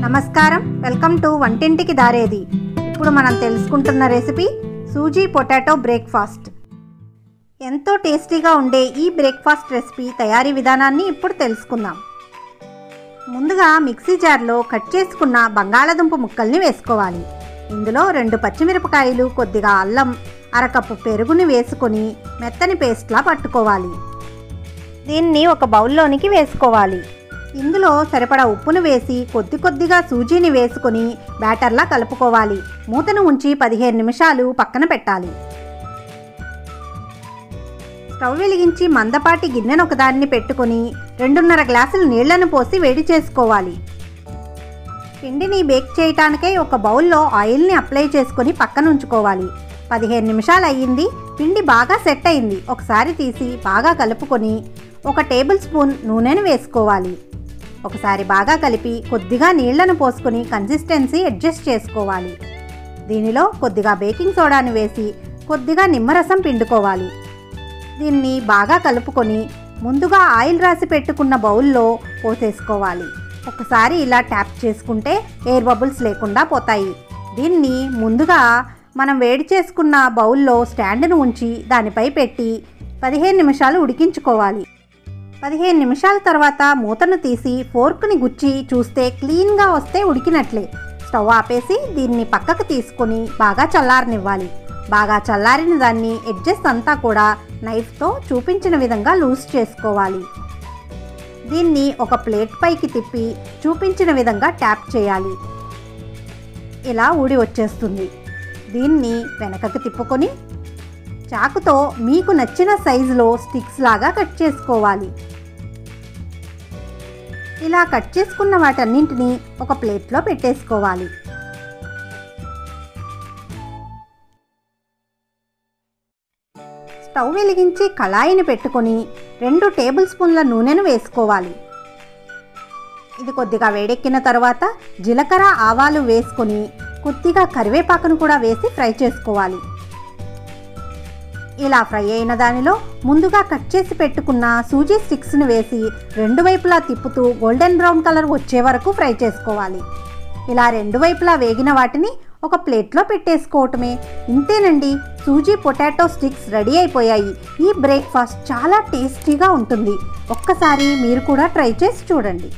నమస్కారం, welcome to వంటింటికి దారేది. ఇప్పుడు మనం తెలుసుకుంటున్న రెసిపీ సూజీ పొటాటో బ్రేక్ఫాస్ట్. ఎంతో టేస్టీగా ఉండే ఈ బ్రేక్ఫాస్ట్ రెసిపీ తయారీ విధానాన్ని ఇప్పుడు తెలుసుకుందాం. ముందుగా మిక్సీ జార్లో కట్ చేసుకున్న బంగాళాదుంప ముక్కల్ని వేసుకోవాలి. ఇందులో 2 పచ్చిమిరపకాయలు, కొద్దిగా అల్లం, అరకప్పు పెరుగుని వేసుకొని మెత్తని పేస్ట్లా పట్టుకోవాలి. దీన్ని ఒక బౌల్లోనికి వేసుకోవాలి. ఇందులో సరిపడా ఉప్పును వేసి కొద్దిగా సూజీని వేసుకొని బ్యాటర్లా కలుపుకోవాలి. మూతను ఉంచి 15 నిమిషాలు పక్కన పెట్టాలి. స్టవ్ వెలిగించి మందపాటి గిన్నెను ఒకదాన్ని పెట్టుకొని 2.5 గ్లాసుల నీళ్లను పోసి వేడి చేసుకోవాలి. పిండిని బేక్ చేయటానికై ఒక బౌల్లో ఆయిల్ని అప్లై చేసుకొని పక్కన ఉంచుకోవాలి. 15 నిమిషాలు అయ్యింది. పిండి బాగా సెట్ అయింది. ఒకసారి తీసి బాగా కలుపుకొని 1 టేబుల్ స్పూన్ నూనెను వేసుకోవాలి. ఒకసారి బాగా కలిపి కొద్దిగా నీళ్లను పోసుకొని కన్సిస్టెన్సీ అడ్జస్ట్ చేసుకోవాలి. దీనిలో కొద్దిగా బేకింగ్ సోడాను వేసి కొద్దిగా నిమ్మరసం పిండుకోవాలి. దీన్ని బాగా కలుపుకొని ముందుగా ఆయిల్ రాసి పెట్టుకున్న బౌల్లో పోసేసుకోవాలి. ఒకసారి ఇలా ట్యాప్ చేసుకుంటే ఎయిర్ బబుల్స్ లేకుండా పోతాయి. దీన్ని ముందుగా మనం వేడి చేసుకున్న బౌల్లో స్టాండ్ను ఉంచి దానిపై పెట్టి 15 నిమిషాలు ఉడికించుకోవాలి. 15 నిమిషాల తర్వాత మూతను తీసి ఫోర్క్ని గుచ్చి చూస్తే క్లీన్గా వస్తే ఉడికినట్లే. స్టవ్ ఆపేసి దీన్ని పక్కకు తీసుకొని బాగా చల్లారనివ్వాలి. బాగా చల్లారిన దాన్ని ఎడ్జెస్ అంతా కూడా నైఫ్తో చూపించిన విధంగా లూజ్ చేసుకోవాలి. దీన్ని ఒక ప్లేట్ పైకి తిప్పి చూపించిన విధంగా ట్యాప్ చేయాలి. ఇలా ఊడి వచ్చేస్తుంది. దీన్ని వెనకకు తిప్పుకొని చాకుతో మీకు నచ్చిన సైజులో స్టిక్స్ లాగా కట్ చేసుకోవాలి. ఇలా కట్ చేసుకున్న వాటన్నింటినీ ఒక ప్లేట్లో పెట్టేసుకోవాలి. స్టవ్ వెలిగించి కళాయిని పెట్టుకొని 2 టేబుల్ స్పూన్ల నూనెను వేసుకోవాలి. ఇది కొద్దిగా వేడెక్కిన తర్వాత జీలకర్ర, ఆవాలు వేసుకొని కొద్దిగా కరివేపాకును కూడా వేసి ఫ్రై చేసుకోవాలి. ఇలా ఫ్రై అయిన దానిలో ముందుగా కట్ చేసి పెట్టుకున్న సూజీ స్టిక్స్ని వేసి 2 వైపులా తిప్పుతూ గోల్డెన్ బ్రౌన్ కలర్ వచ్చే వరకు ఫ్రై చేసుకోవాలి. ఇలా 2 వైపులా వేగిన వాటిని ఒక ప్లేట్లో పెట్టేసుకోవటమే. ఇంతేనండి, సూజీ పొటాటో స్టిక్స్ రెడీ అయిపోయాయి. ఈ బ్రేక్ఫాస్ట్ చాలా టేస్టీగా ఉంటుంది. ఒక్కసారి మీరు కూడా ట్రై చేసి చూడండి.